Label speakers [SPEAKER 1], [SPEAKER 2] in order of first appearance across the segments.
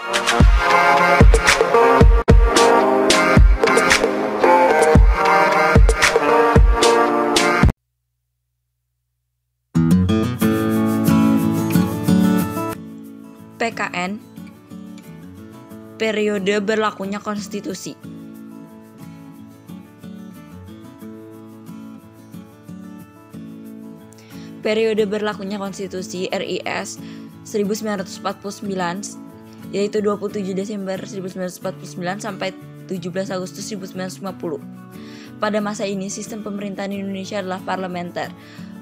[SPEAKER 1] PKN, periode berlakunya konstitusi. Periode berlakunya konstitusi RIS 1949 yaitu 27 Desember 1949 sampai 17 Agustus 1950. Pada masa ini sistem pemerintahan Indonesia adalah parlementer.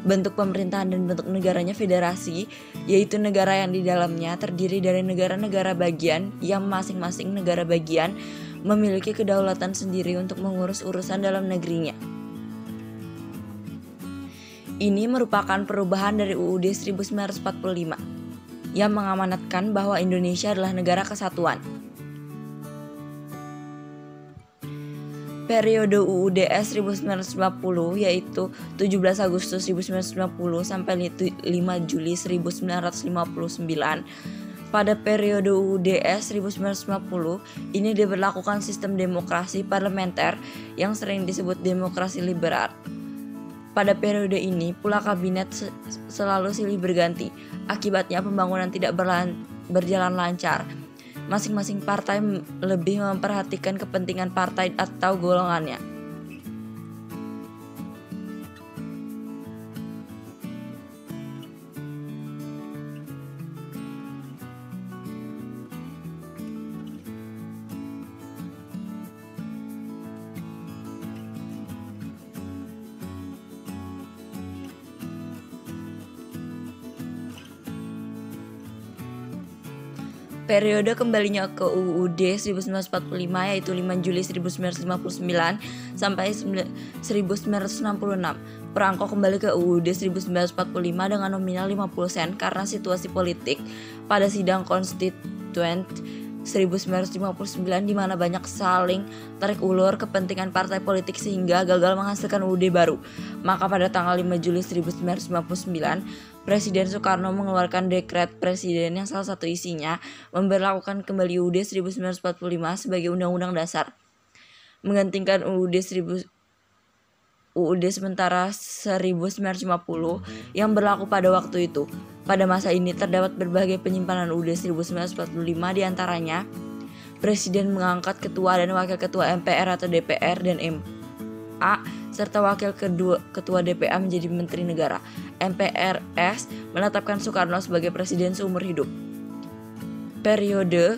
[SPEAKER 1] Bentuk pemerintahan dan bentuk negaranya federasi, yaitu negara yang di dalamnya terdiri dari negara-negara bagian yang masing-masing negara bagian memiliki kedaulatan sendiri untuk mengurus urusan dalam negerinya. Ini merupakan perubahan dari UUD 1945 yang mengamanatkan bahwa Indonesia adalah negara kesatuan. Periode UUDS 1950 yaitu 17 Agustus 1990 sampai 5 Juli 1959. Pada periode UUDS 1950 ini diberlakukan sistem demokrasi parlementer yang sering disebut demokrasi liberal. Pada periode ini pula kabinet selalu silih berganti. Akibatnya pembangunan tidak berjalan lancar. Masing-masing partai lebih memperhatikan kepentingan partai atau golongannya. Periode kembalinya ke UUD 1945 yaitu 5 Juli 1959 sampai 1966. Perangko kembali ke UUD 1945 dengan nominal 50 sen karena situasi politik pada sidang konstituen 1959 di mana banyak saling tarik ulur kepentingan partai politik sehingga gagal menghasilkan UUD baru. Maka pada tanggal 5 Juli 1959 Presiden Soekarno mengeluarkan dekret presiden yang salah satu isinya memberlakukan kembali UUD 1945 sebagai undang-undang dasar, menggantikan UUD sementara 1950 yang berlaku pada waktu itu. Pada masa ini terdapat berbagai penyimpanan UUD 1945, diantaranya Presiden mengangkat ketua dan wakil ketua MPR atau DPR dan MA serta wakil ketua DPA menjadi menteri negara. MPRS menetapkan Soekarno sebagai presiden seumur hidup. Periode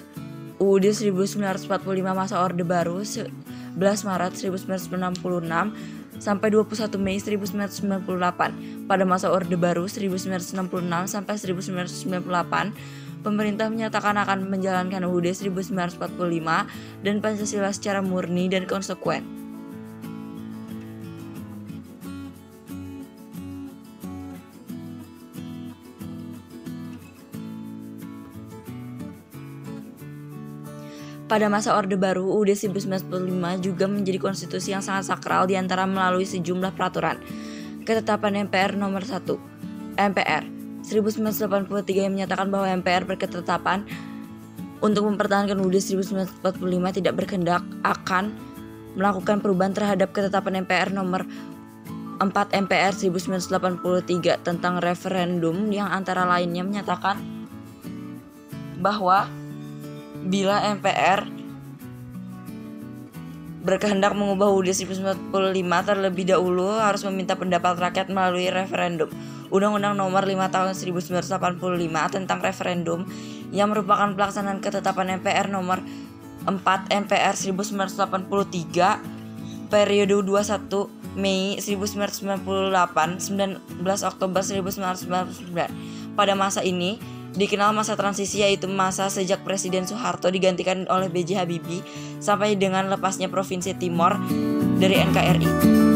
[SPEAKER 1] UUD 1945 masa Orde Baru 11 Maret 1966 sampai 21 Mei 1998. Pada masa Orde Baru 1966 sampai 1998, pemerintah menyatakan akan menjalankan UUD 1945 dan Pancasila secara murni dan konsekuen. Pada masa Orde Baru, UUD 1945 juga menjadi konstitusi yang sangat sakral diantara melalui sejumlah peraturan. Ketetapan MPR nomor 1 MPR 1983 yang menyatakan bahwa MPR berketetapan untuk mempertahankan UUD 1945 tidak berkehendak akan melakukan perubahan terhadap ketetapan MPR nomor 4 MPR 1983 tentang referendum yang antara lainnya menyatakan bahwa bila MPR berkehendak mengubah UUD 1945 terlebih dahulu harus meminta pendapat rakyat melalui referendum. Undang-Undang Nomor 5 Tahun 1985 tentang referendum yang merupakan pelaksanaan ketetapan MPR Nomor 4 MPR 1983 periode 21 Mei 1998 19 Oktober 1999. Pada masa ini dikenal masa transisi, yaitu masa sejak Presiden Soeharto digantikan oleh B.J. Habibie sampai dengan lepasnya Provinsi Timor dari NKRI.